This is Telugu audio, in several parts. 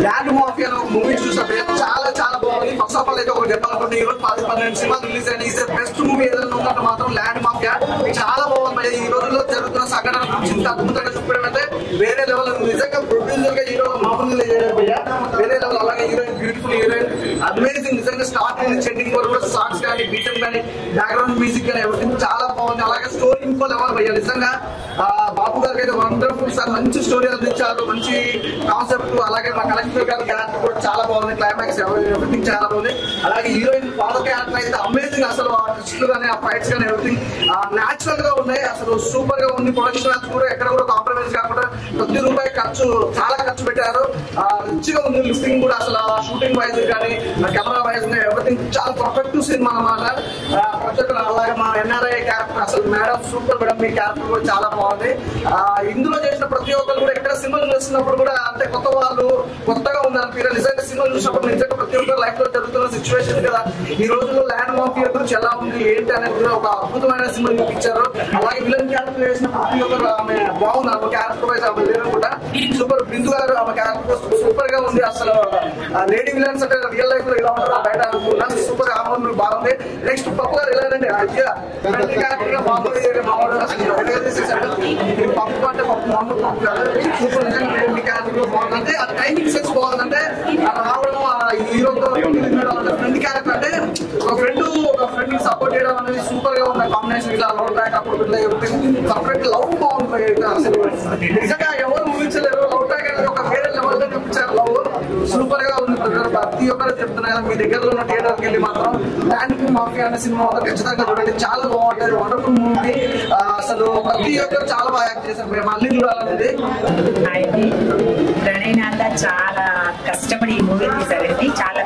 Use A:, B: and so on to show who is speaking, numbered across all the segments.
A: ల్యాండ్ మాఫియా మూవీ చూసినప్పుడు చాలా చాలా బాగుంది. ఫస్ట్ ఆఫ్ ఆల్ అయితే ఒకటి చెప్పాలనుకుంటే ఈ రోజు 10-12 సినిమాలు రిలీజ్ అయిన ఈజ్ బెస్ట్ మూవీ ఏదైనా ఉందంటే మాత్రం ల్యాండ్ మాఫియా చాలా బాగుంది. ఈ రోజుల్లో జరుగుతున్న సంఘటన గురించి ఇంత అద్భుతంగా చూపడం అయితే వేరే లెవెల్. నిజంగా ప్రొడ్యూసర్ గా హీరో మామూలుగా వేరే లెవెల్. అలాగే హీరోయిన్ బ్యూటిఫుల్ హీరోయిన్ అమేజింగ్. నిజంగా స్టార్ట్ చెండింగ్ కూడా సాంగ్స్ కానీ బీటం కానీ బ్యాక్గ్రౌండ్ మ్యూజిక్ కానీ ఎవరిథింగ్ చాలా బాగుంది. అలాగే స్టోరీ ఇంకో లెవెల్ భయ్యా. నిజంగా బాబు గారికి అయితే వండర్ఫుల్ సార్, మంచి స్టోరీ అందించారు, మంచి కాన్సెప్ట్. అలాగే మా కలెక్టర్ గారి క్యారెక్టర్ కూడా చాలా బాగుంది. క్లైమాక్స్ ఎవ్రీథింగ్ చాలా బాగుంది. అలాగే హీరోయిన్ ఫాదర్ క్యారెక్టర్ అయితే అమేజింగ్. అసలు ఆ ట్విస్టులు కానీ ఆ ఫైట్స్ కానీ ఎవ్రీథింగ్ న్యాచురల్ గా ఉన్నాయి. అసలు సూపర్ గా ఉంది. ప్రొడక్షన్ కూడా ఎక్కడ కూడా కాంప్రమైజ్ కాకుండా ప్రతి రూపాయి చాలా ఖర్చు పెట్టారు. రిచ్ గా ఉంది. లిఫ్టింగ్ కూడా అసలు షూటింగ్ వైజ్ కానీ కెమెరా వైజ్ ఎవ్రీథింగ్ చాలా పర్ఫెక్ట్ సినిమా అన్నమాట. ప్రతి ఒక్కరు అలాగే మా ఎన్ఆర్ఐ క్యారెక్టర్ అసలు మేడం సూపర్ మేడం. మీ క్యారెక్టర్ కూడా చాలా బాగుంది. ఇందులో చేసిన ప్రతి ఒక్కరు కూడా ఎక్కడ సినిమాలు చూస్తున్నప్పుడు కూడా అంటే కొత్త వాళ్ళు కొత్తగా ఉందనిపించారు. నిజంగా సినిమాలు చూసినప్పుడు నిజంగా ప్రతి ఒక్కరు లైఫ్ లో జరుగుతున్న సిచ్యువేషన్ కదా. ఈ రోజుల్లో ల్యాండ్ మాఫియా గురించి ఎలా ఉంది ఏంటి అనేది కూడా ఒక అద్భుతమైన సినిమా చూపించారు. అలాగే విలన్ క్యారెక్టర్ చేసిన ప్రతి ఒక్కరు ఆమె బాగుంది. ఆమె క్యారెక్టర్ వైజ్ ఆమె లేరు కూడా సూపర్. బిందు గారు ఆమె క్యారెక్టర్ సూపర్ గా ఉంది. అసలు లేడీ విలన్స్ అంటే రియల్ లైఫ్ లో ఇలా ఉంటారు బయట అనుకున్నా. సూపర్ ఆమె బాగుంది. నెక్స్ట్ పప్పు గారు ఎలా అంటే క్యారెక్టర్ బాగుంది. పప్పు అంటే పప్పు మామూలు పప్పు కాదు. సూపర్ నిజంగా క్యారెక్టర్ బాగుందంటే ఆ టైమింగ్ సెన్స్ బాగుందంటే రావడం హీరోతో ఫ్రెండ్ క్యారెక్టర్ అంటే ఒక ఫ్రెండ్ సపోర్ట్ చేయడం అనేది సూపర్ గా ఉంది. కాంబినేషన్ ఇలా లవ్ ట్రాక్ అప్పుడు సపరేట్ లవ్ బాగుంది. అసలు నిజంగా ఎవరు ఊహించలేరు. లవ్ ట్రాక్ అనేది ఒక వేరే లెవెల్ లో చూపించారు. లవ్ సూపర్ గా ఉంది. ప్రతి ఒక్కరు చెప్తున్నా కదా, మీ దగ్గరలో ఉన్న థియేటర్కి వెళ్ళి మాత్రం ల్యాండ్ మాఫియా అనే సినిమా ఖచ్చితంగా చూడండి. చాలా బాగుంటుంది. Wonderful movie. అసలు ప్రతి ఒక్కరు చాలా బాగా యాక్ట్ చేశారు. మేము అన్ని చూడాలనేది.
B: ప్రణయ్ చాలా కష్టపడి ఈ మూవీ తీసారండి. చాలా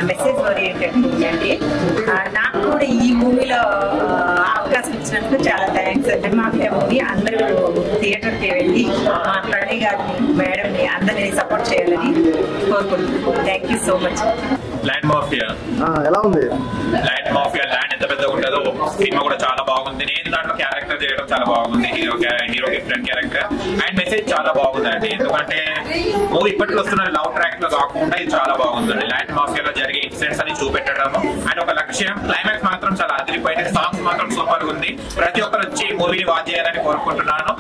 B: మెసేజ్ ఓరియంటెడ్ మూవీ అండి. నాకు కూడా ఈ మూవీలో అవకాశం ఇచ్చినందుకు చాలా థ్యాంక్స్ అండి. మాఫియా మూవీ అందరూ థియేటర్కి వెళ్ళి మా ప్రణయ్ గారిని మేడంని అందరినీ సపోర్ట్ చేయాలని కోరుకుంటున్నాను. Thank you so much.
C: Land mafia
A: ఎలా ఉంది?
C: ల్యాండ్ మాఫియా ల్యాండ్ ఎంత పెద్దగా ఉంటుందో సినిమా కూడా చాలా బాగుంది. నేను దాంట్లో క్యారెక్టర్ చేయడం చాలా బాగుంది. Hero different character and message చాలా బాగుందండి. ఎందుకంటే మూవీ ఇప్పట్లో వస్తున్న లవ్ ట్రాక్ లో కాకుండా ఇది చాలా బాగుందండి. ల్యాండ్ మాఫియాలో జరిగే ఇన్సిడెంట్స్ అని చూపెట్టడం అండ్ ఒక లక్ష్యం. క్లైమాక్స్ మాత్రం చాలా అదిరిపోయింది. సాంగ్స్ మాత్రం సూపర్ ఉంది. ప్రతి ఒక్కరు వచ్చి మూవీని వాచ్ చేయాలని కోరుకుంటున్నాను.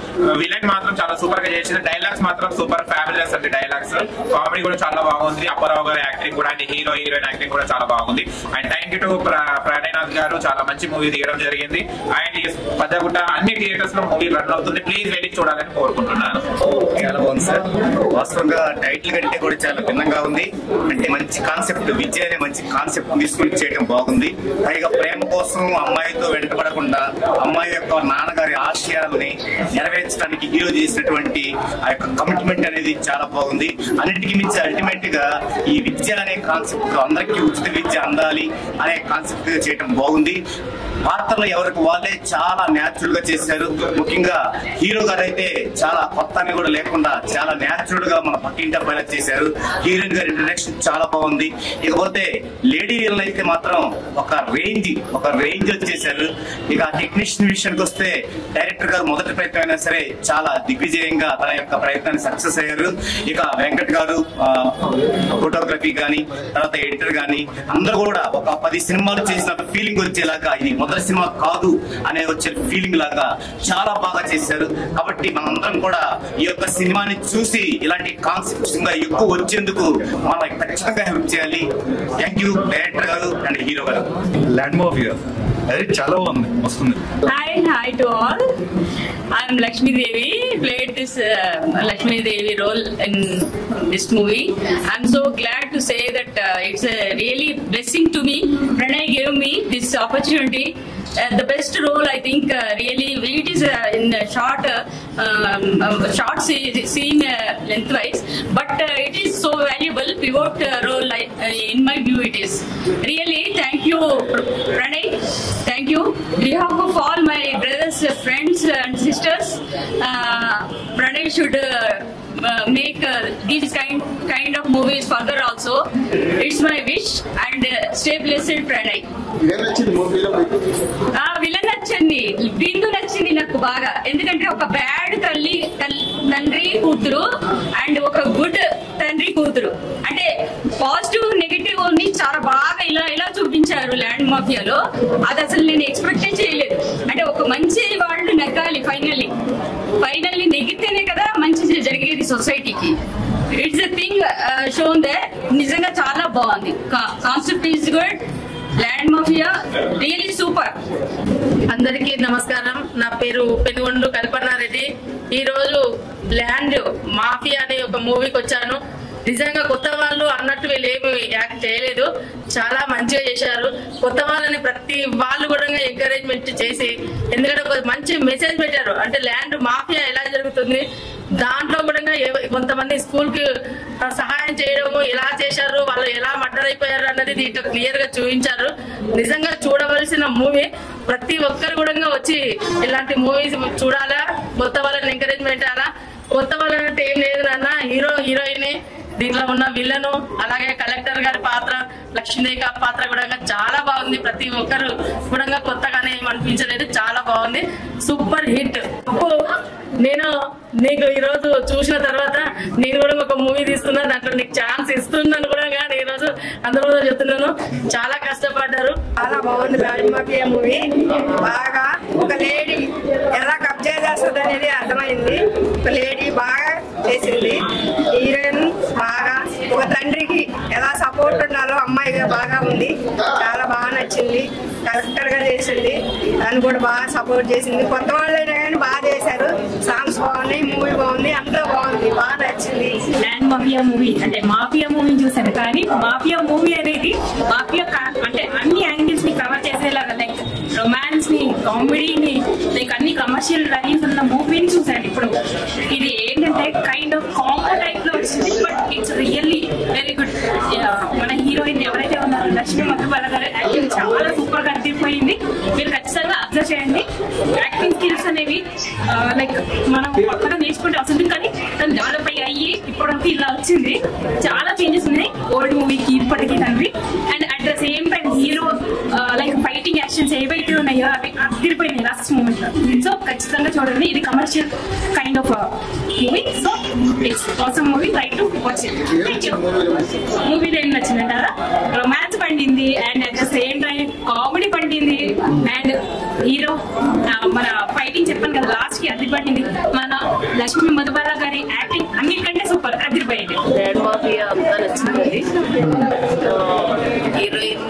C: విలన్ మాత్రం చాలా సూపర్ గా చేసింది. డైలాగ్స్ మాత్రం సూపర్ ఫ్యాబులస్ అండి. డైలాగ్స్ కామెడీ కూడా చాలా బాగుంది. అప్పారావు గారి యాక్టింగ్ కూడా అండ్ హీరోయిన్ యాక్టింగ్ కూడా చాలా బాగుంది. And thank you to Pranay గారు. చాలా మంచి మూవీ తీయడం జరిగింది. అండ్ పద్దగుట్ట అన్ని థియేటర్స్ లో మూవీ రన్ అవుతుంది. ప్లీజ్ వెళ్ళి చూడాలని కోరుకుంటున్నాను.
D: చాలా బాగుంది సార్. వాస్తవంగా టైటిల్ కంటే కూడా చాలా భిన్నంగా ఉంది. అంటే మంచి కాన్సెప్ట్, విద్య అనే మంచి కాన్సెప్ట్ తీసుకుని చేయడం బాగుంది. పైగా ప్రేమ కోసం అమ్మాయితో వెంటపడకుండా అమ్మాయి యొక్క నాన్నగారి ఆశయాలని నెరవేర్చడానికి హీరో చేసినటువంటి ఆ యొక్క కమిట్మెంట్ అనేది చాలా బాగుంది. అన్నిటికీ మించి అల్టిమేట్ గా ఈ విద్య అనే కాన్సెప్ట్ అందరికీ ఉచిత విద్య అందాలి అనే కాన్సెప్ట్ చేయడం బాగుంది. పాత్రలు ఎవరికి వాళ్ళే చాలా న్యాచురల్ గా చేశారు. ముఖ్యంగా హీరో గారు అయితే చాలా కొత్త కూడా లేకుండా చాలా న్యాచురల్ గా మన పక్కింటి అబ్బాయిలా చేశారు. హీరోయిన్ గారి ఇంట్రడక్షన్ చాలా బాగుంది. ఇకపోతే లేడీ విలన్ అయితే మాత్రం ఒక రేంజ్ వచ్చేసారు. ఇక టెక్నీషియన్ విషయానికి వస్తే డైరెక్టర్ గారు మొదటి ప్రయత్నం అయినా సరే చాలా దిగ్విజయంగా తన యొక్క ప్రయత్నాన్ని సక్సెస్ అయ్యారు. ఇక వెంకట్ గారు ఫోటోగ్రఫీ గానీ తర్వాత ఎడిటర్ గానీ అందరూ కూడా ఒక 10 సినిమాలు చేసిన ఫీలింగ్ వచ్చేలాగా ఇది మొదటి సినిమా కాదు అనే వచ్చే ఫీలింగ్ లాగా చాలా బాగా చేశారు. కాబట్టి మనందరం కూడా ఈ యొక్క సినిమాని చూసి ఇలాంటి కాన్సెప్ట్స్ ఇంకా ఎక్కువ వచ్చేందుకు మనం ఖచ్చితంగా హెల్ప్ చేయాలి. థ్యాంక్ యూ డైరెక్టర్ గారు అండ్ హీరో గారు.
E: ల్యాండ్ మాఫియా అది చాలా బాగుంది, వస్తుంది.
F: Hi to all. I'm Lakshmi Devi. Played this Lakshmi Devi role in this movie. I'm so glad to say that it's a really blessing to me. Pranay gave me this opportunity. The best role, I think, really it is in a short scene lengthwise, but it is so valuable pivot role. In my view, it is really. Thank you, Pranay. Thank you. On behalf of all my brothers, friends, and sisters, Pranay should make these kind of movies further also. It's my wish, and stay blessed, Pranay. Villain నచ్చింది, బిందు నచ్చింది నాకు బాగా. ఎందుకంటే ఒక బ్యాడ్ తండ్రి కూతురు అండ్ ఒక గుడ్ తండ్రి కూతురు ల్యాండ్ మాఫియాలో, అది అసలు నేను ఎక్స్పెక్టే చేయలేదు. అంటే ఒక మంచి వాళ్ళు నెగ్గాలి, ఫైనల్లీ నెగ్గితేనే కదా మంచి జరిగేది సొసైటీకి. It's a thing shown they. నిజంగా చాలా బాగుంది. Concept is good. Land mafia really super.
G: అందరికీ నమస్కారం. నా పేరు పెనుగొండ కల్పనారెడ్డి. ఈ రోజు ల్యాండ్ మాఫియా అనే ఒక మూవీకి వచ్చాను. నిజంగా కొత్త వాళ్ళు అన్నట్టు వీళ్ళు ఏమి యాక్ట్ చేయలేదు, చాలా మంచిగా చేశారు. కొత్త వాళ్ళని ప్రతి వాళ్ళు కూడా ఎంకరేజ్మెంట్ చేసి, ఎందుకంటే ఒక మంచి మెసేజ్ పెట్టారు. అంటే ల్యాండ్ మాఫియా ఎలా జరుగుతుంది, దాంట్లో కూడా కొంతమంది స్కూల్ కి సహాయం చేయడము ఎలా చేశారు, వాళ్ళు ఎలా మర్డర్ అయిపోయారు అన్నది దీంట్లో క్లియర్ గా చూపించారు. నిజంగా చూడవలసిన మూవీ. ప్రతి ఒక్కరు కూడా వచ్చి ఇలాంటి మూవీస్ చూడాలా, కొత్త వాళ్ళని ఎంకరేజ్మెంట్ అలా. కొత్త వాళ్ళంటే ఏం లేదు నాన్న, హీరో హీరోయిన్, దీంట్లో ఉన్న విలను, అలాగే కలెక్టర్ గారి పాత్ర, లక్ష్మీదేవి గారి పాత్ర కూడా చాలా బాగుంది. ప్రతి ఒక్కరు కూడా కొత్తగానే ఏం అనిపించలేదు, చాలా బాగుంది. Super hit. నేను నీకు ఈ రోజు చూసిన తర్వాత నేను కూడా ఒక మూవీ తీస్తున్నా, దాంట్లో నీకు ఛాన్స్ ఇస్తున్నాను కూడా. ఈ రోజు అందరూ చెప్తున్నాను, చాలా కష్టపడ్డారు.
B: చాలా బాగుంది ల్యాండ్ మాఫియా మూవీ. బాగా ఒక లేడీ ఎలా కబ్జా చేస్తుంది అనేది అర్థమైంది. ఒక లేడీ బాగా చేసింది. హీరోయిన్ బాగా, ఒక తండ్రికి ఎలా సపోర్ట్ ఉండాలో అమ్మాయిగా బాగా ఉంది. చాలా బాగా నచ్చింది. కలెక్టర్ గా చేసింది, దాన్ని కూడా బాగా సపోర్ట్ చేసింది. కొత్త వాళ్ళైనా కానీ బాగా చేశారు. సాంగ్స్ బాగున్నాయి, మూవీ బాగుంది, అంతా బాగుంది, బాగా నచ్చింది.
F: ల్యాండ్ మాఫియా మూవీ అంటే మాఫియా మూవీ చూసాను, కానీ మాఫియా మూవీ అనేది మాఫియా అంటే అన్ని యాంగిల్స్ ని కవర్ చేసేలాగా, లైక్ రొమాన్స్ ని, కామెడీని, లైక్ అన్ని కమర్షియల్ వాల్యూస్ ఉన్న మూవీని చూసాను. ఇప్పుడు ఇది ఏంటంటే కైండ్ ఆఫ్ కాంబో టైప్ లో వచ్చింది, but it's really very good. మన హీరోయిన్ ఎవరైతే ఉన్నారో లక్ష్మీ మధుబాల గారు యాక్టింగ్ చాలా సూపర్ గా అనిపించింది. మీరు ఖచ్చితంగా అబ్జర్వ్ చేయండి. యాక్టింగ్ స్కిల్స్ అనేవి లైక్ మనం కొత్తగా నేర్చుకుంటే అవసరం, కానీ తను డెవలప్ అయ్యి ఇప్పటివరకు ఇలా వచ్చింది. చాలా చేంజెస్ ఉన్నాయి ఓల్డ్ మూవీకి ఇప్పటికీ తండ్రి. And at the same time hero like fighting actions ఏవైతే ఉన్నాయో అవి అదిరిపోయినాయి లాస్ట్ మూమెంట్ లో. సో ఖచ్చితంగా చూడండి, ఇది commercial kind of movie. So it's awesome movie, try to watch it. మూవీలో ఏం నచ్చిందంటారా? రొమాన్స్ పండింది, and at the same time comedy పండింది, అండ్ హీరో మన ఫైటింగ్ చెప్పాను కదా లాస్ట్ కి అది పండింది. మన లక్ష్మీ మధుబాల గారి యాక్టింగ్ అన్నిటికంటే సూపర్, అదిరిపోయింది.
G: ల్యాండ్ మాఫియా అంతా నచ్చిందండి. హీరోయిన్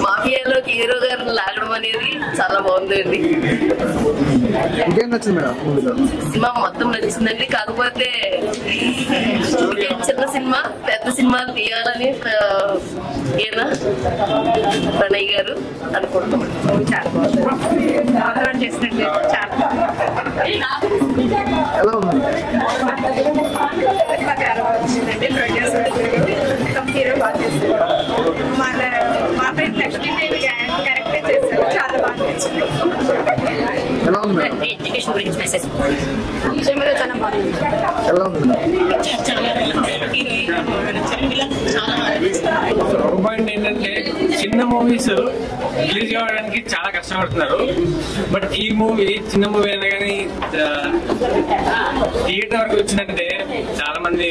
G: మాఫియాలోకి హీరో గారిని లాగడం అనేది చాలా బాగుందండి. సినిమా మొత్తం నచ్చిందండి. కాకపోతే చిన్న సినిమా పెద్ద సినిమా తీయాలని ఈయన ప్రణయ్ గారు అనుకుంటున్నాం.
B: చాలా బాగుంది చేసినట్టు చాలా వచ్చిందండి. ప్రొడ్యూసర్ హీరో బాగా చేస్తారు. మా ఫ్రెండ్ లక్ష్మీదేవి క్యారెక్టర్ చేస్తారు, చాలా బాగా నచ్చింది.
G: ఎడ్యుకేషన్ గురించి మెసేజ్
B: చాలా బాగుంది.
H: పాయింట్ ఏంటంటే చిన్న మూవీస్ రిలీజ్ కావడానికి చాలా కష్టపడుతున్నారు. బట్ ఈ మూవీ చిన్న మూవీ అయినా కానీ థియేటర్ వరకు వచ్చినట్టే చాలా మంది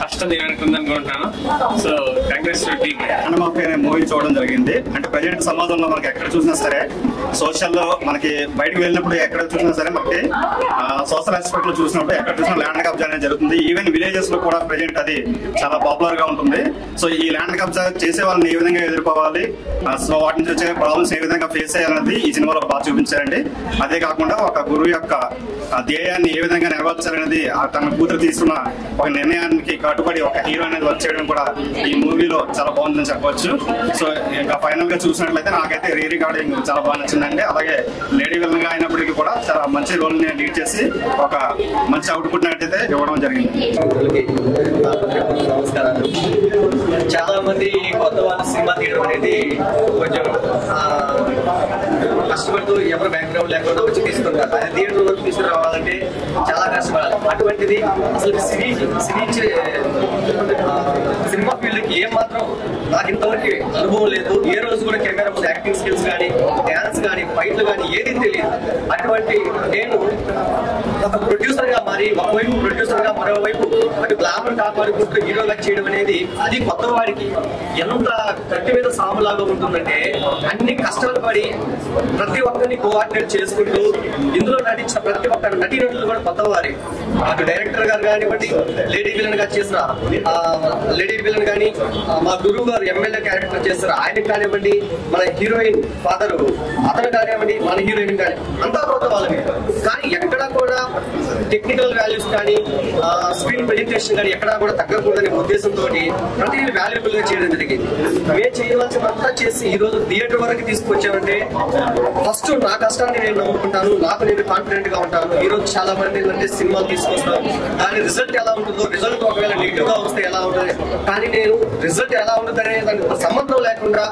H: కష్టం దిగనుకుంది అనుకుంటున్నాను. సో కంగ్రెస్
D: మాఫియా అనే మూవీ చూడడం జరిగింది. అంటే ప్రజెంట్ సమాజంలో మనకి ఎక్కడ చూసినా సరే, సోషల్ లో మనకి బయటకు వెళ్ళినప్పుడు ఎక్కడ చూసినా సరే, మనకి సోషల్ ఆస్పెక్ట్ లో చూసినప్పుడు ఎక్కడ చూసినా ల్యాండ్ కబ్జా అనేది జరుగుతుంది. ఈవెన్ విలేజెస్ లో కూడా ప్రజెంట్ అది చాలా పాపులర్ గా ఉంటుంది. సో ఈ ల్యాండ్ కబ్జా చేసే వాళ్ళని ఏ విధంగా ఎదుర్కోవాలి, సో వాటి నుంచి వచ్చే ప్రాబ్లమ్స్ ఏ విధంగా ఫేస్ చేయాలన్నది ఈ సినిమాలో బాగా చూపించారండి. అదే కాకుండా ఒక గురువు యొక్క ధ్యేయాన్ని ఏ విధంగా నెరవేర్చాలనేది తన కూతురు తీసుకున్న ఒక నిర్ణయానికి కట్టుబడి ఒక హీరో అనేది వర్క్ చేయడం కూడా ఈ మూవీలో చాలా బాగుందని చెప్పవచ్చు. సో ఇంకా ఫైనల్ గా చూసినట్లయితే నాకైతే రీ రికార్డింగ్ చాలా బాగా నచ్చిందండి. అలాగే లేడీ విలన్ గా అయినప్పటికీ కూడా చాలా మంచి రోల్ ని లీడ్ చేసి ఒక మంచి అవుట్పుట్ అయితే ఇవ్వడం జరిగింది.
I: చాలా మంది కొత్త వాళ్ళ సినిమా తీయడం అనేది కొంచెం కష్టపడుతూ ఎవరు బ్యాక్గ్రౌండ్ లేకుండా వచ్చి తీసుకుంటారు. అది థియేటర్ వరకు తీసుకురావాలంటే చాలా కష్టపడాలి. అటువంటిది అసలు సినిమా ఫీల్డ్ కి ఏం మాత్రం నాకు ఇంతవరకు అనుభవం లేదు. ఏ రోజు కూడా కెమెరా ముందు యాక్టింగ్ స్కిల్స్ కానీ, డాన్స్ కానీ, ఫైట్లు కానీ ఏది తెలియదు. అటువంటి నేను ఒక ప్రొడ్యూసర్ గా మారి ఒకవైపు ప్రొడ్యూసర్ గా మరోవైపు అటు గ్లామర్ కాపాడుకుంటూ హీరోగా చేయడం అనేది అది కొత్త వాడికి ఎంత కట్టి మీద సాములాగా ఉంటుందంటే అన్ని కష్టాలు పడి ప్రతి ఒక్కరిని కోఆర్డినేట్ చేసుకుంటూ ఇందులో నటించిన ప్రతి ఒక్క నటీనటులు కూడా కొత్త వారి. అటు డైరెక్టర్ గారు కానివ్వండి, లేడీ విలన్ గా చేసిన లేడీ విలన్ కానీ, మా గురువు గారు ఎమ్మెల్యే క్యారెక్టర్ చేస్తారు ఆయనకి కానివ్వండి, మన హీరోయిన్ ఫాదర్ అతను కానివ్వండి, మన హీరోయిన్ కానీ అంతా కొత్త వాళ్ళని. కానీ ఎక్కడా కూడా టెక్నికల్ వాల్యూస్ కానీ స్క్రీన్ ప్రెజెంటేషన్ కానీ ఎక్కడా కూడా తగ్గకూడదనే ఉద్దేశంతో ప్రతి వాల్యుబుల్ గా చేయడం జరిగింది. మేము చేయవలసినంతా చేసి ఈ రోజు థియేటర్ వరకు తీసుకొచ్చామంటే ఫస్ట్ నా కష్టాన్ని నేను నమ్ముకుంటాను, నాకు నేను కాన్ఫిడెంట్ గా ఉంటాను. ఈ రోజు చాలా మంది ఏంటంటే సినిమాలు తీసుకొస్తాం, దాని రిజల్ట్ ఎలా ఉంటుందో, రిజల్ట్ ఒకవేళ నెగిటివ్ గా వస్తే ఎలా ఉంటుంది, కానీ నేను రిజల్ట్ ఎలా ఉంటుంది అనే దానికి సంబంధం లేకుండా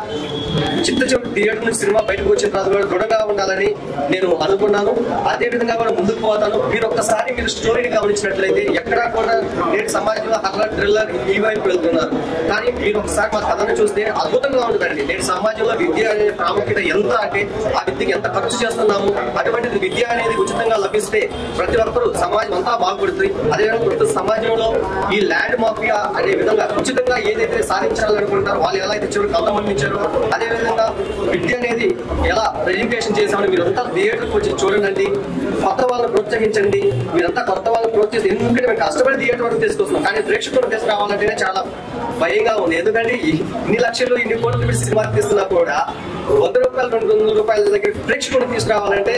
I: చిత్తచూరు థియేటర్ నుంచి సినిమా బయటకు వచ్చిన తర్వాత కూడా దృఢంగా ఉండాలని నేను అనుకున్నాను. అదే విధంగా కూడా ముందుకు పోతాను. మీరు ఒక్కసారి మీరు స్టోరీని గమనించినట్లయితే ఎక్కడా కూడా నేటి సమాజంలో హర్రర్ థ్రిల్లర్ ఈ వైపు వెళ్తున్నారు, కానీ మీరు ఒకసారి మా కథను చూస్తే అద్భుతంగా ఉంటుందండి. నేటి సమాజంలో విద్య అనే ప్రాముఖ్యత ఎంత అంటే ఆ విద్యకి ఎంత ఖర్చు చేస్తున్నాము, అటువంటిది విద్య అనేది ఉచితంగా లభిస్తే ప్రతి ఒక్కరు సమాజం అంతా బాగుపడుతుంది. అదేవిధంగా ప్రతి సమాజంలో ఈ ల్యాండ్ మాఫియా అనే విధంగా ఉచితంగా ఏదైతే సాధించాలనుకుంటారో వాళ్ళు ఎలా అయితే చివరికి అంతమందించారో అదేవిధంగా విద్య అనేది ఎలా ప్రెజెంటేషన్ చేసామని మీరంతా థియేటర్కి వచ్చి చూడండి, కొత్త వాళ్ళని ప్రోత్సహించండి. మీరంతా కొత్త వాళ్ళని ప్రోత్సహించి ఎందుకంటే మేము కష్టపడి థియేటర్ వరకు తీసుకొస్తున్నాం, కానీ ప్రేక్షకులను తీసుకురావాలంటేనే చాలా భయంగా ఉంది. ఎందుకంటే ఇన్ని లక్షలు ఇన్ని కోట్లు పెట్టి సినిమా తీస్తున్నా కూడా 100 రూపాయలు 200 రూపాయల దగ్గర ప్రేక్షకులను తీసుకురావాలంటే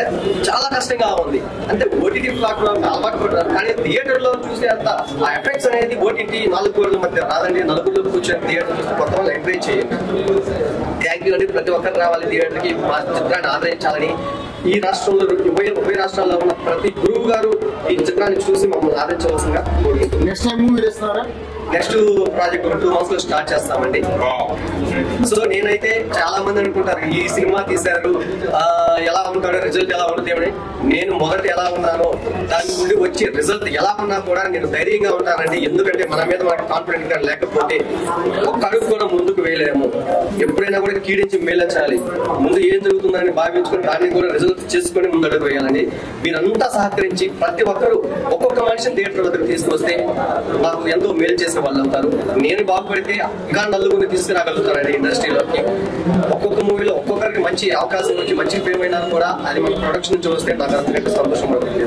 I: చాలా కష్టంగా ఉంది. అంటే ఓటీటీ ప్లాట్ఫామ్ అలవాటు పడ్డారు, కానీ థియేటర్ లో చూసే అంత ఆ ఎఫెక్ట్స్ అనేది ఓటీటీ 4 కోట్ల మధ్య రాదండి. నలుగురిలో కూర్చొని థియేటర్ చూస్తే కొత్త వాళ్ళు ఎంకరేజ్ చేయండి. థ్యాంక్ యూ అండి. ప్రతి ఒక్కరు రావాలి థియేటర్ కి, మా చిత్రాన్ని ఆదరించాలని. ఈ రాష్ట్రంలో ఉభయ రాష్ట్రాల్లో ఉన్న ప్రతి గురువు గారు ఈ చిత్రాన్ని చూసి మమ్మల్ని ఆదరించవలసిందిగా. నెక్స్ట్ ప్రాజెక్ట్ 2 months లో స్టార్ట్ చేస్తామండి. సో నేనైతే చాలా మంది అనుకుంటారు ఈ సినిమా తీశారు ఎలా ఉంటాడో, రిజల్ట్ ఎలా ఉంటుంది. నేను మొదట ఎలా ఉన్నానో దాని నుండి వచ్చి రిజల్ట్ ఎలా ఉన్నా కూడా నేను ధైర్యంగా ఉంటానండి. ఎందుకంటే మన మీద మనకి కాన్ఫిడెంట్ గా లేకపోతే ఒక్క అడుగు కూడా ముందుకు వేయలేము. ఎప్పుడైనా కూడా కీడించి మేలంచాలి. ముందు ఏం జరుగుతుందని భావించుకుని దాన్ని కూడా రిజల్ట్ చేసుకుని ముందు అడుగు వేయాలండి. మీరంతా సహకరించి ప్రతి ఒక్కరు ఒక్కొక్క మనిషిని థియేటర్ వద్దకు తీసుకొస్తే మాకు ఎంతో మేలు చేసిన వాళ్ళు అవుతారు. నేను బాగుపడితే ఇంకా నలుగురిని తీసుకురాగలుగుతానండి ఇండస్ట్రీలోకి. ఒక్కొక్క మూవీలో ఒక్కొక్కరికి మంచి అవకాశం వచ్చి మంచి ఫేమ్ అయినా కూడా అది మన ప్రొడక్షన్ నుంచి వస్తే నాకు అంతకంటే సంతోషం పడుతుంది.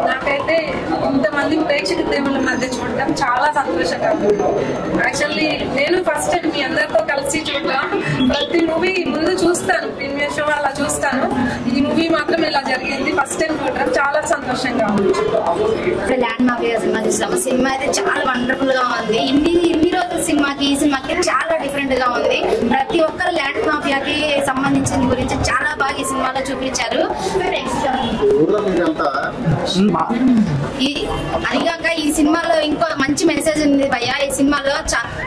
J: నాకైతే ఇంతమంది ప్రేక్షక దేవుల మధ్య చూడటం చాలా సంతోషంగా ఉంది. యాక్చువల్లీ నేను ఫస్ట్ టైం మీ అందరితో కలిసి చూడటం, ప్రతి మూవీ ముందు చూస్తాను, ప్రీమియర్ షో అలా చూస్తాను. ఈ మూవీ మాత్రం ఇలా జరిగింది ఫస్ట్ టైం చూడటం చాలా సంతోషంగా ఉంది.
K: ల్యాండ్ మాఫియా సినిమా చూసాము. సినిమా అయితే చాలా వండర్ఫుల్ గా ఉంది. ఇన్ని రోజుల సినిమాకి ఈ సినిమాకి చాలా డిఫరెంట్ గా ఉంది. ప్రతి ఒక్కరు ల్యాండ్ మాఫియాకి సంబంధించిన గురించి చాలా బాగా ఈ సినిమాలో చూపించారు. అదిగాక ఈ సినిమాలో ఇంకో మంచి మెసేజ్ ఉంది భయ్య. ఈ సినిమాలో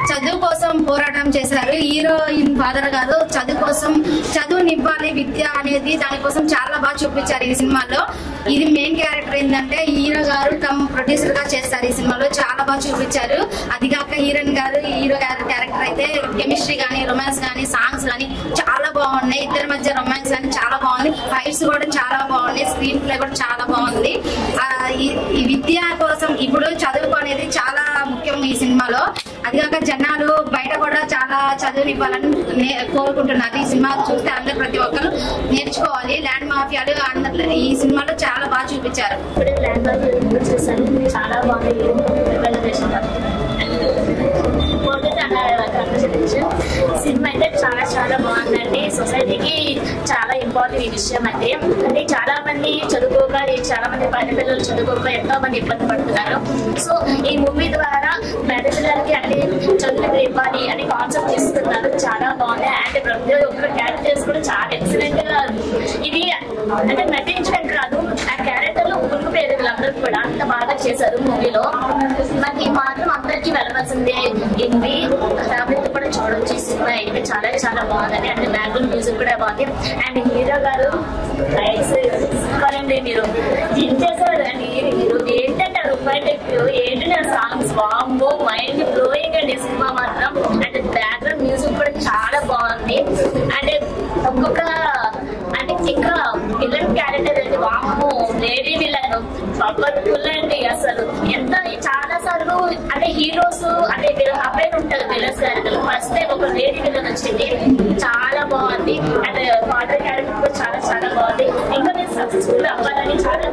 K: చదువు కోసం పోరాటం చేశారు హీరోయిన్ ఫాదర్ గారు. చదువు కోసం చదువునివ్వాలి విద్య అనేది దానికోసం చాలా బాగా చూపించారు ఈ సినిమాలో. ఇది మెయిన్ క్యారెక్టర్ ఏంటంటే హీరో గారు తమ ప్రొడ్యూసర్ గా చేస్తారు ఈ సినిమాలో, చాలా బాగా చూపించారు. అదిగాక హీరోయిన్ గారు హీరో గారి క్యారెక్టర్ అయితే కెమిస్ట్రీ గానీ, రొమాన్స్ గానీ, సాంగ్స్ గానీ చాలా బాగున్నాయి. ఇద్దరి మధ్య రొమాన్స్ గానీ చాలా బాగుంది. ఫైట్స్ కూడా చాలా బాగున్నాయి. స్క్రీన్ ప్లే కూడా చాలా బాగుంది. ఈ విద్య కోసం ఇప్పుడు చదువు అనేది చాలా ముఖ్యం ఈ సినిమాలో. అదిగాక జనాలు బయట కూడా చాలా చదువునివ్వాలని కోరుకుంటున్నారు. ఈ సినిమా చూస్తే అందరూ ప్రతి ఒక్కరు నేర్చుకోవాలి. ల్యాండ్ మాఫియాలు ఈ సినిమాలో చాలా బాగా చూపించారు.
L: చాలా బాగుంది. సినిమా అయితే చాలా చాలా బాగుందండి. సొసైటీకి చాలా ఇంపార్టెంట్ ఈ విషయం అంటే చాలా మంది చదువుకోక, చాలా మంది పేద పిల్లలు చదువుకోక ఎంతో మంది ఇబ్బంది పడుతున్నారు. సో ఈ మూవీ ద్వారా పేద పిల్లలకి అంటే చదువులు ఇవ్వాలి అని కాన్సెప్ట్ తీసుకున్నారు. చాలా బాగుంది. అండ్ ప్రతి ఒక్క క్యారెక్టర్స్ కూడా చాలా ఎక్సలెంట్ గా ఇది అంటే నటించడం కాదు, ఆ క్యారెక్టర్ లో ఉరుకు పేదలందరూ కూడా అంత బాగా చేశారు మూవీలో. మనకి మాత్రం అందరికీ వెళ్ళవలసిందే. ఈ మూవీ ఫ్యామిలీతో కూడా చూడొచ్చు ఈ సినిమా అయితే చాలా చాలా బాగుందండి. అంటే బ్యాక్గ్రౌండ్ మ్యూజిక్ కూడా బాగుంది. అండ్ హీరో గారు మీరు దించేసారు అండి. హీరో ఏంటంటే రూపాయి ఏంటంటే సాంగ్స్ వామ్మో మైండ్ బ్లోయింగ్ అండి సినిమా మాత్రం. అంటే బ్యాక్గ్రౌండ్ మ్యూజిక్ కూడా చాలా బాగుంది. అంటే ఒక్కొక్క అంటే ఇంకా విలన్ క్యారెక్టర్ అండి వామ్మో లేడీ విలన్ పవర్ఫుల్ అండి. అసలు ఎంత చాలా సార్లు అంటే హీరోస్ అంటే అబ్బాయి ఉంటారు విలన్స్ క్యారెక్టర్, ఫస్ట్ టైం ఒక లేడీ విలన్ వచ్చింది, చాలా బాగుంది. అండ్ ఫాదర్ క్యారెక్టర్ కూడా చాలా చాలా బాగుంది. ఇంకా నేను సక్సెస్ఫుల్ అవ్వాలని చాలా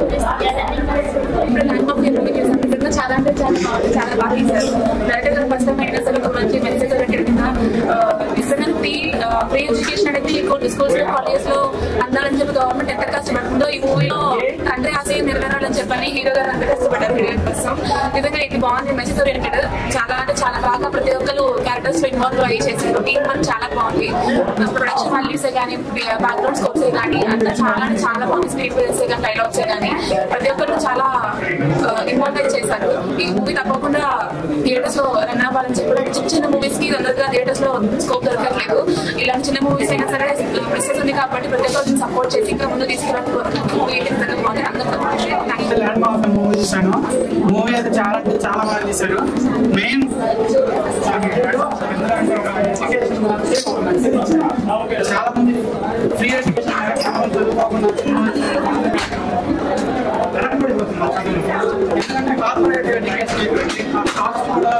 J: చాలా అంటే చాలా బాగుంది, చాలా బాగా తీశారు. డైరెక్టర్ గారు ఫస్ట్ టైం అయినా సరే ఒక మంచి మెసేజ్ ఓరియంటెడ్ కింద ఫ్రీ ఎడ్యుకేషన్ అనేది డిస్కోర్స్ కాలేజెస్ లో అందాలని చెప్పి గవర్నమెంట్ ఎంత కష్టపడుతుందో ఈ మూవీలో తండ్రి ఆశయం నెరవేరాలని చెప్పని హీరో గారు అంత కష్టపడ్డారు హీరోయిన్ కోసం. నిజంగా ఇది బాగుంది, మెసేజ్ ఓరియంటెడ్. చాలా అంటే చాలా బాగా ప్రతి ఒక్కరు క్యారెక్టర్స్ లో ఇన్వాల్వ్ అయ్యి చేశారు. టీమ్ వర్క్ చాలా బాగుంది. ప్రొడక్షన్ వాల్యూసే కానీ బ్యాక్గ్రౌండ్ స్కోర్సే కానీ అంతా చాలా అంటే చాలా బాగుంది. స్క్రీన్ ప్లేసే కానీ డైలాగ్సే కానీ ప్రతి ఒక్కరు చాలా ఇన్వాల్వ్ అయ్యి చేశారు. ఈ మూవీ తప్పకుండా థియేటర్స్ లో రన్ అవ్వాలని చెప్పి చిన్న చిన్న మూవీస్ కి తొందరగా థియేటర్స్ లో స్కోప్ దొరకట్లేదు. ఇలాంటి చిన్న మూవీస్ అయినా సరే ప్రెసెస్ ఉంది కాబట్టి ప్రతి ఒక్కరు సపోర్ట్ చేసి ఇంకా ముందు తీసుకురావడం మూవీ అయితే నిజంగా బాగుంది. అందరితో
M: మూవీ చూసాను. మూవీ అయితే చాలా అంటే చాలా బాగా తీశారు. మెయిన్ చాలా మంది ఫ్రీ ఎడ్యుకేషన్ ఎందుకంటే కార్పొరేట్ ఎడ్యుకేషన్ కూడా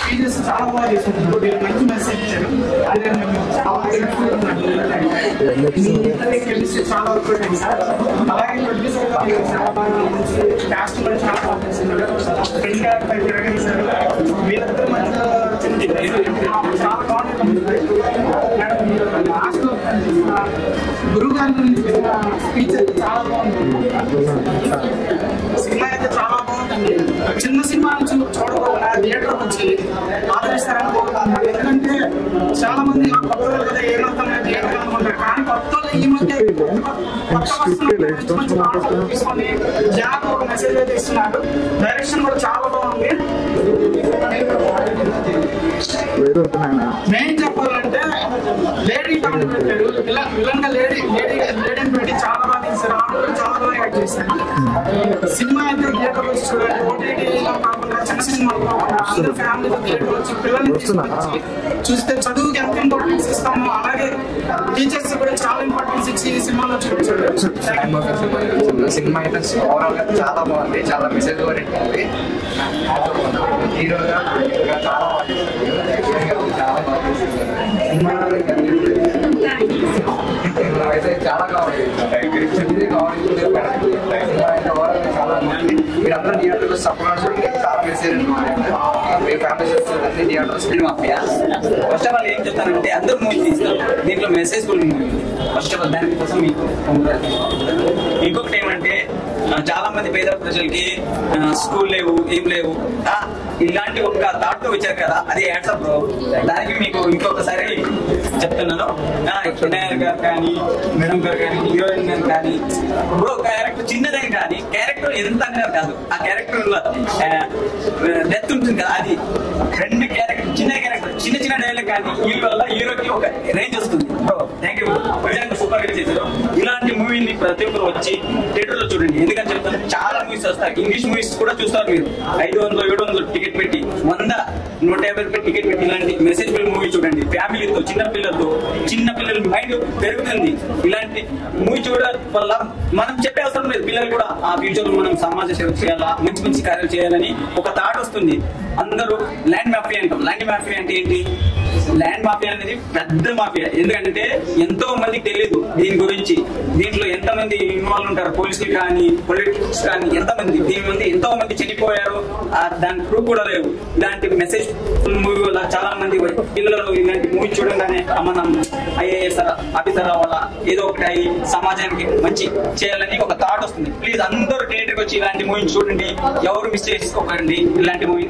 M: ఫీజెస్ చాలా బాగా తీసుకుంటారు. మంచి మెసేజ్ ఇచ్చారు. అదే చాలా వరకు అలాగే ప్రొడ్యూసర్ చాలా బాగా క్యాస్ట్ కూడా చాలా బాగా చేస్తున్నారు. వీళ్ళందరూ మంచిగా చాలా బాగుంటుంది. లాస్ట్ గురువు గారి గురించి స్పీచ్ అయితే చాలా బాగుంది. సినిమా అయితే చాలా బాగుంటుంది. చిన్న సినిమా నుంచి చూడకుండా థియేటర్ వచ్చి ఆదరిస్తారని కోరుకుంటున్నారు. ఎందుకంటే చాలా మంది కొత్త కదా ఏమర్థం థియేటర్ అనుకుంటారు. కానీ కొత్త ఈ మధ్య తీసుకొని జనాలకు ఒక మెసేజ్ అయితే ఇస్తున్నారు. డైరెక్షన్ కూడా చాలా బాగుంది. మెయిన్ చెప్పాలంటే లేడీ డాన్ పెట్టాడు. విలన్ గా లేడీని పెట్టి చాలా బాగా తీశారు. ఆడవాళ్ళు చాలా బాగా యాక్ట్ చేశారు. సినిమా అయితే థియేటర్ వచ్చి చూడండి. ఓటీటీలో కాకుండా చిన్న సినిమాలు కాకుండా అందరూ ఫ్యామిలీతో థియేటర్ వచ్చి పిల్లల్ని తీసుకొచ్చి చూస్తే చదువుకి ఎంత ఇంపార్టెన్స్ ఇస్తామో అలాగే టీచర్స్ కూడా చాలా ఇంపార్టెన్స్ ఇచ్చి ఈ సినిమాలో చూపించాడు.
A: సినిమా అయితే ఓవరాల్ గా చాలా బాగుంది. చాలా మెసేజ్ ఓరియంటెడ్. హీరోగా చాలా అయితే చాలా కావాలి చాలా మీరందరూ థియేటర్లో సపోర్ట్ చాలా message me family theatres mafia.
N: First of all ఏం చెప్తానంటే అందరూ మూవీ తీస్తారు. దీంట్లో message full movie. First of all దానికోసం మీకు ఇంకొకటి ఏమంటే చాలా మంది పేద ప్రజలకి స్కూల్ లేవు ఏం లేవు ఇలాంటి ఒక థాట్ తో వచ్చారు కదా, అది యాడ్సప్ బ్రో. దానికి మీకు ఇంకొకసారి చెప్తున్నాను. వినాయక్ గారు కానీ మేడం గారు కానీ హీరోయిన్ గారు కానీ బ్రో క్యారెక్టర్ చిన్నదైన కానీ క్యారెక్టర్ ఎంత అనేది కాదు, ఆ క్యారెక్టర్ డెత్ ఉంటుంది కదా, అది రెండు క్యారెక్టర్ చిన్న క్యారెక్టర్ చిన్న చిన్న డైలాగ్ కానీ వీళ్ళ వల్ల హీరోకి ఒక రేంజ్ వస్తుంది. బ్రో థ్యాంక్ యూ, నిజంగా సూపర్ గా చేశారు. ఇలాంటి మూవీని ప్రతి ఒక్కరు వచ్చి థియేటర్ లో చూడండి. ఎందుకంటే చెప్తాను చాలా మూవీస్ వస్తాయి. ఇంగ్లీష్ మూవీస్ కూడా చూస్తారు మీరు. 500 700 టికెట్ పెట్టి 100 150 రూపాయలు టికెట్ పెట్టి ఇలాంటి మెసేజ్ మూవీ చూడండి. ఫ్యామిలీతో చిన్న పిల్లల మైండ్ పెరుగుతుంది. ఇలాంటి మూవీ చూడడం వల్ల మనం చెప్పే అవసరం లేదు. పిల్లలు కూడా ఆ ఫ్యూచర్ లో మనం సమాజ సేవ చేయాలా, మంచి మంచి కార్యాలు చేయాలని ఒక థాట్ వస్తుంది. అందరూ ల్యాండ్ మాఫియా అంటాం. ల్యాండ్ మాఫియా అంటే ఏంటి? ల్యాండ్ మాఫియా అనేది పెద్ద మాఫియా. ఎందుకంటే ఎంతో మందికి తెలియదు దీని గురించి. దీంట్లో ఎంతమంది ఇన్వాల్వ్ ఉంటారు, పోలీసులు కానీ పొలిటిక్స్ కానీ ఎంతో మంది చనిపోయారు. దాని ప్రూఫ్ కూడా లేవు. ఇలాంటి మెసేజ్ మూవీ వల్ల చాలా మంది పిల్లలు ఇలాంటి మూవీ చూడగానే మనం ఐఏఎస్ ఆఫీసర్ అవ్వాలా, ఏదో ఒకటి అయ్యి సమాజానికి మంచి చేయాలని ఒక థాట్ వస్తుంది. ప్లీజ్ అందరూ థియేటర్కి వచ్చి ఇలాంటి మూవీని చూడండి. ఎవరు మిస్ చేసుకోకండి. ఇలాంటి మూవీ